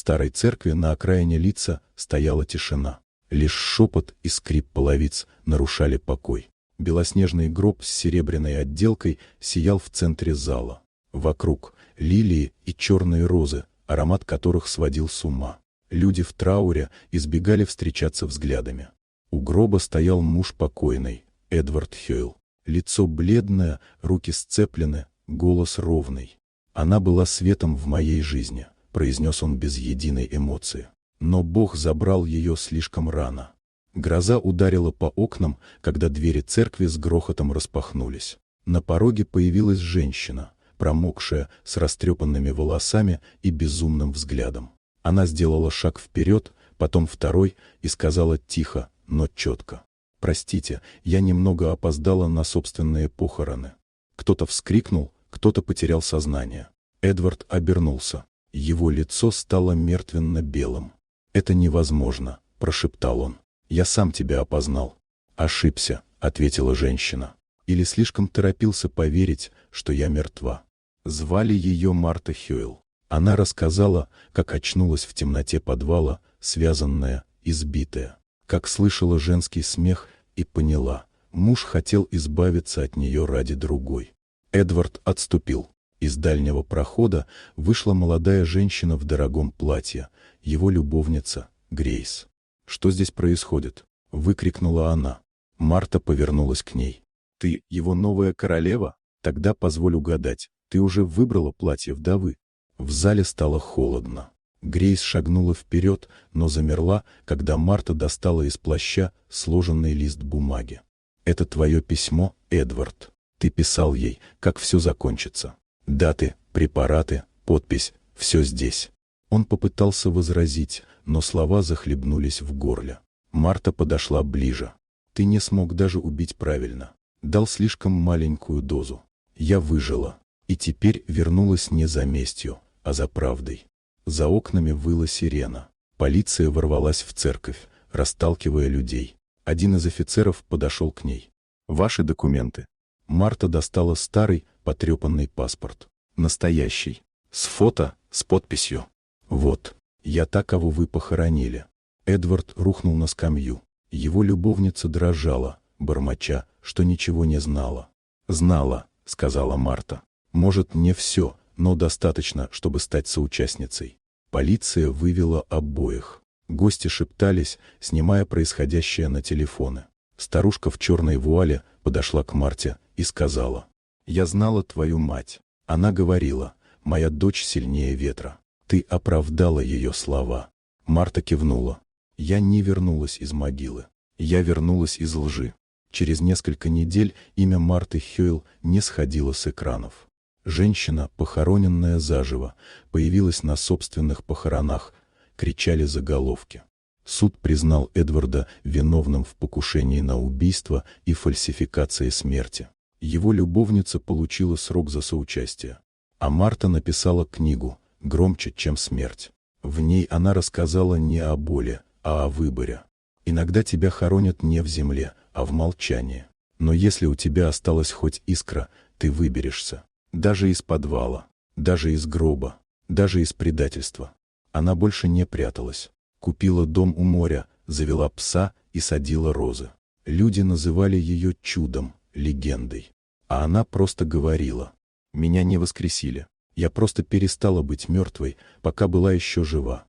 старой церкви на окраине Лидса стояла тишина. Лишь шепот и скрип половиц нарушали покой. Белоснежный гроб с серебряной отделкой сиял в центре зала. Вокруг лилии и черные розы, аромат которых сводил с ума. Люди в трауре избегали встречаться взглядами. У гроба стоял муж покойный, Эдвард Хёйл. Лицо бледное, руки сцеплены, голос ровный. «Она была светом в моей жизни», — произнес он без единой эмоции. «Но Бог забрал ее слишком рано». Гроза ударила по окнам, когда двери церкви с грохотом распахнулись. На пороге появилась женщина, промокшая, с растрепанными волосами и безумным взглядом. Она сделала шаг вперед, потом второй, и сказала тихо, но четко: «Простите, я немного опоздала на собственные похороны». Кто-то вскрикнул, кто-то потерял сознание. Эдвард обернулся. Его лицо стало мертвенно-белым. «Это невозможно», — прошептал он. «Я сам тебя опознал». «Ошибся», — ответила женщина. «Или слишком торопился поверить, что я мертва». Звали ее Марта Хёйл. Она рассказала, как очнулась в темноте подвала, связанная, избитая. Как слышала женский смех и поняла, муж хотел избавиться от нее ради другой. Эдвард отступил. Из дальнего прохода вышла молодая женщина в дорогом платье, его любовница, Грейс. «Что здесь происходит?» — выкрикнула она. Марта повернулась к ней. «Ты его новая королева? Тогда позволь угадать, ты уже выбрала платье вдовы». В зале стало холодно. Грейс шагнула вперед, но замерла, когда Марта достала из плаща сложенный лист бумаги. «Это твое письмо, Эдвард. Ты писал ей, как все закончится. Даты, препараты, подпись — все здесь». Он попытался возразить, но слова захлебнулись в горле. Марта подошла ближе. «Ты не смог даже убить правильно. Дал слишком маленькую дозу. Я выжила. И теперь вернулась не за местью, а за правдой». За окнами выла сирена. Полиция ворвалась в церковь, расталкивая людей. Один из офицеров подошел к ней. «Ваши документы». Марта достала старый, потрепанный паспорт. Настоящий. С фото, с подписью. «Вот, я та, кого вы похоронили». Эдвард рухнул на скамью. Его любовница дрожала, бормоча, что ничего не знала. «Знала», — сказала Марта. «Может, не все, но достаточно, чтобы стать соучастницей». Полиция вывела обоих. Гости шептались, снимая происходящее на телефоны. Старушка в черной вуале подошла к Марте и сказала: «Я знала твою мать. Она говорила: моя дочь сильнее ветра. Ты оправдала ее слова». Марта кивнула. «Я не вернулась из могилы. Я вернулась из лжи». Через несколько недель имя Марты Хёйл не сходило с экранов. Женщина, похороненная заживо, появилась на собственных похоронах, кричали заголовки. Суд признал Эдварда виновным в покушении на убийство и фальсификации смерти. Его любовница получила срок за соучастие. А Марта написала книгу «Громче, чем смерть». В ней она рассказала не о боли, а о выборе. Иногда тебя хоронят не в земле, а в молчании. Но если у тебя осталась хоть искра, ты выберешься. Даже из подвала, даже из гроба, даже из предательства. Она больше не пряталась. Купила дом у моря, завела пса и садила розы. Люди называли ее чудом, легендой. А она просто говорила: «Меня не воскресили. Я просто перестала быть мертвой, пока была еще жива».